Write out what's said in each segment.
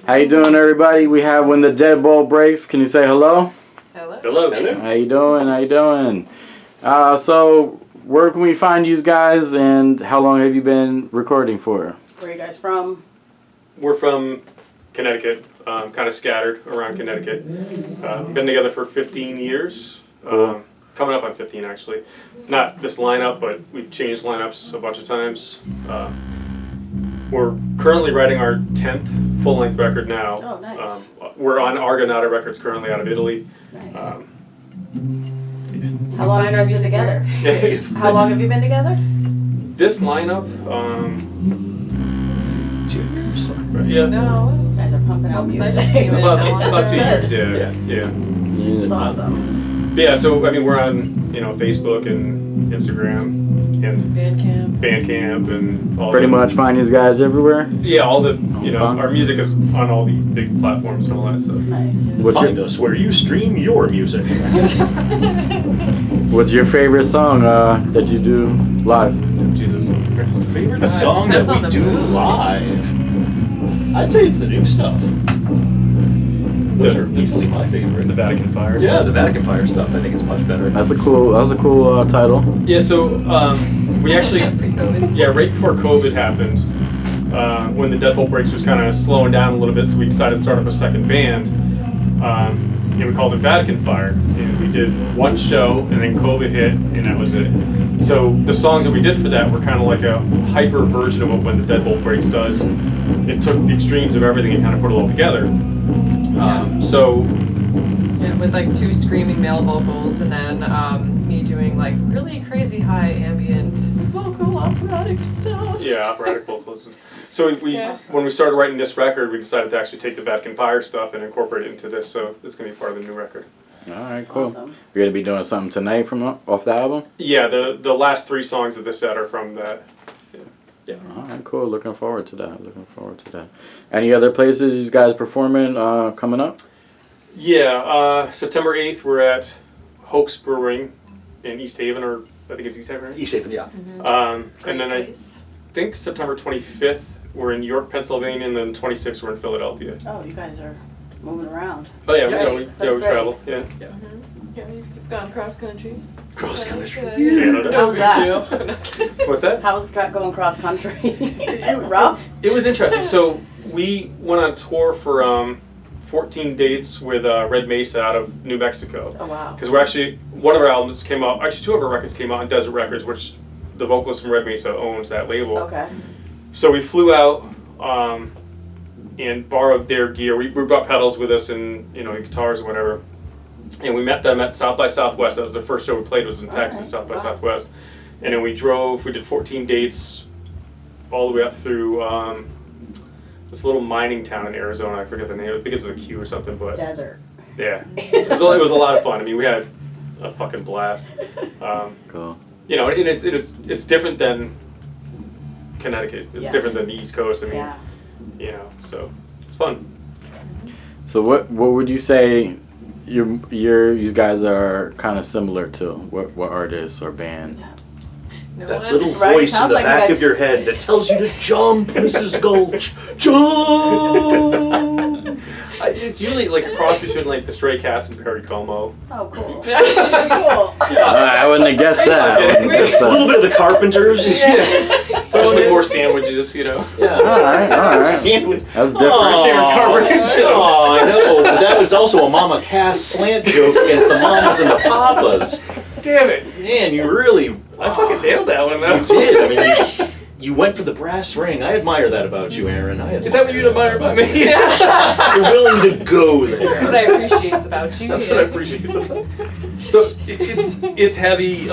How you doing, everybody? We have When the Deadbolt Breaks. Can you say hello? Hello. Hello. How you doing? How you doing? So, where can we find you guys, and how long have you been recording for? Where are you guys from? We're from Connecticut, kind of scattered around Connecticut. Been together for 15 years. Cool. Coming up on 15, actually. Not this lineup, but we've changed lineups a bunch of times. We're currently writing our 10th full-length record now. Oh, nice. We're on Argonauta Records currently out of Italy. Nice. How long have you been together? How long have you been together? This lineup, yeah, No. You guys are pumping out Oops, I music. just came in. about 2 years, yeah. It's awesome. But yeah, so I mean, we're on Facebook and Instagram and Bandcamp and all. Pretty much find you guys everywhere. Yeah, all the Okay. our music is on all the big platforms and all that stuff. Nice. Find us where you stream your music. What's your favorite song that you do live? Jesus Christ. Favorite song that Depends on we the do mood. live? I'd say it's the new stuff. Those are easily my favorite. The Vatican Fires. Yeah, the Vatican Fire stuff. I think is much better. That was a cool title. Yeah. So we actually, Pre-COVID. yeah, right before COVID happened, when the Deadbolt Breaks was kind of slowing down a little bit, so we decided to start up a second band. We called it Vatican Fire, and we did one show, and then COVID hit, and that was it. So the songs that we did for that were kind of like a hyper version of what When the Deadbolt Breaks does. It took the extremes of everything and kind of put it all together. So Yeah, with like 2 screaming male vocals and then me doing like really crazy high ambient vocal operatic stuff. yeah, operatic vocals. So Yeah. when we started writing this record, we decided to actually take the Vatican Fire stuff and incorporate it into this. So it's gonna be part of the new record. All right, cool. Awesome. You're gonna be doing something tonight from off the album. Yeah, the last 3 songs of this set are from that. All right, cool. Looking forward to that. Any other places you guys performing coming up? Yeah, September 8th we're at Hoax Brewing in East Haven, or I think it's East Haven. Right? East Haven, yeah. And then I think September 25th we're in York, Pennsylvania, and then 26th we're in Philadelphia. Oh, you guys are moving around. Oh yeah, Yeah, we that's great. travel. Yeah. Yeah, you've gone cross country. Cross country. Canada. How was that? What's that? How's going cross country? Rough? It was interesting. So we went on tour for 14 dates with Red Mesa out of New Mexico. Oh, wow. Because we're actually, one of our albums came out, actually 2 of our records came out on Desert Records, which the vocalist from Red Mesa owns that label. Okay. So we flew out and borrowed their gear. We brought pedals with us and guitars or whatever. And we met them at South by Southwest. That was the first show we played, was in Texas, Alright, South by wow. Southwest. And then we did 14 dates all the way up through this little mining town in Arizona. I forget the name. It begins with a Q or something, but Desert. yeah. It was a lot of fun. I mean, we had a fucking blast. Cool. And it's different than Connecticut. It's Yes. different than the East Coast. I mean, Yeah. so it's fun. So what would you say you guys are kind of similar to? What artists or bands? No That one? little Right, voice in sounds the like you back guys- of your head that tells you to jump, Mrs. Gulch. Jump! It's usually like a cross between like the Stray Cats and Perry Como. Oh, cool. Yeah. Cool. I wouldn't have guessed that. A little bit of the Carpenters. Just with more sandwiches, All right. Sandwich. That's different. Oh, I know, but that was also a Mama Cass slant joke against the mamas and the papas. Damn it! Man, you really... I fucking nailed that one though. You did. I mean, you went for the brass ring. I admire that about you, Aaron. Is that what you admire about me? You're willing to go there. That's what I appreciate about you. That's what I appreciate. So it's heavy.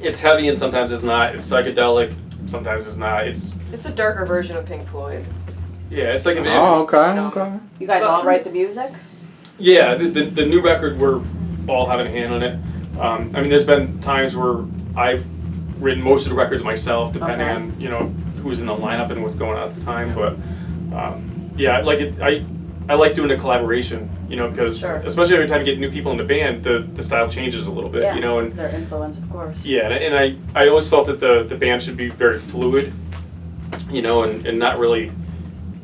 It's heavy, and sometimes it's not. It's psychedelic. Sometimes it's not. It's a darker version of Pink Floyd. yeah. It's like a Oh, okay. You guys all write the music? yeah. The new record, we're all having a hand on it. I mean, there's been times where I've written most of the records myself, depending Okay. on who's in the lineup and what's going on at the time. But yeah, I like it. I like doing a collaboration, because Sure. especially every time you get new people in the band, the style changes a little bit, Yeah. and Their influence, of course. yeah, and I always felt that the band should be very fluid, and not really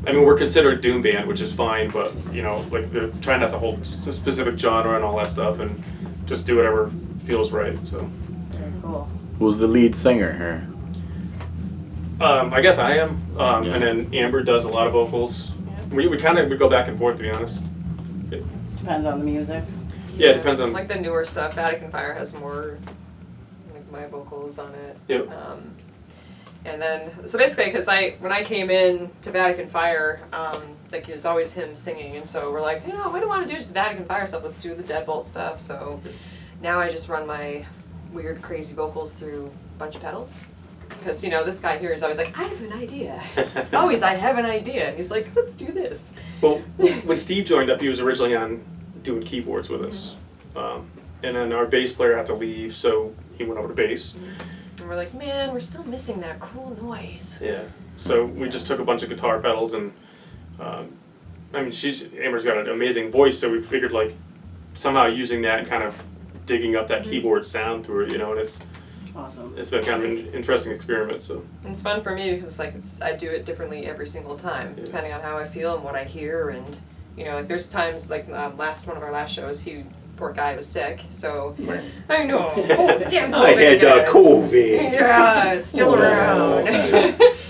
I mean, we're considered doom band, which is fine, but you know, like they're trying not to hold a specific genre and all that stuff, and just do whatever feels right. So. Very cool. Who's the lead singer here? I guess I am, Yeah. and then Amber does a lot of vocals. Yeah. We kind of go back and forth, to be honest. Depends on the music. Yeah, it depends on. Like the newer stuff. Vatican Fire has more like my vocals on it. Yep. And then so basically, because when I came in to Vatican Fire, like it was always him singing, and so we're like, we don't want to do just Vatican Fire stuff. Let's do the Deadbolt stuff. So now I just run my weird, crazy vocals through a bunch of pedals. Because, this guy here is always like, I have an idea. It's always, I have an idea. And he's like, let's do this. Well, when Steve joined up, he was originally on doing keyboards with us. And then our bass player had to leave, so he went over to bass. And we're like, man, we're still missing that cool noise. Yeah. So we just took a bunch of guitar pedals and, Amber's got an amazing voice, so we figured like somehow using that and kind of digging up that keyboard sound through it, and it's Awesome. it's been kind of an interesting experiment. So. And it's fun for me because I do it differently every single time, depending on how I feel and what I hear. And, like there's times like one of our last shows, poor guy was sick, so I know. Oh, damn COVID. I had COVID. Yeah, it's still around.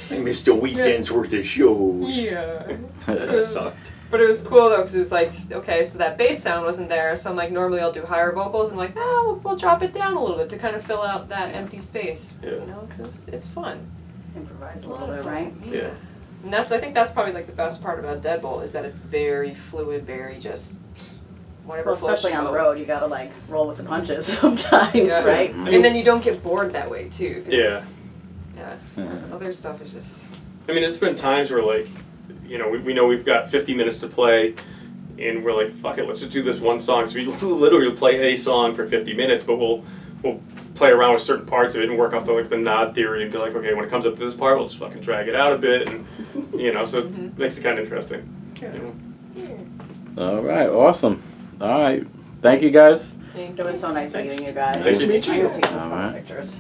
I missed a weekend's worth of shows. Yeah. That sucked. But it was cool though, because it was like, okay, so that bass sound wasn't there, so I'm like, normally I'll do higher vocals, and I'm like, we'll drop it down a little bit to kind of fill out that empty space. Yeah. So it's fun. Improvise a little bit, right? Yeah. And I think that's probably like the best part about Deadbolt is that it's very fluid, very just whatever Well, floats especially your on the boat. road, you gotta like roll with the punches sometimes, Yeah. right? And then you don't get bored that way too. 'Cause, Yeah. Other stuff is just. I mean, it's been times where like, we know we've got 50 minutes to play, and we're like, fuck it, let's just do this one song. So we literally play a song for 50 minutes, but we'll play around with certain parts of it and work off the nod theory and be like, okay, when it comes up to this part, we'll just fucking drag it out a bit, and so it makes it kind of interesting. All right, awesome. All right, thank you guys. Thank It was so nice Thanks. meeting you guys. Nice to meet you. I'm gonna take some All right. pictures.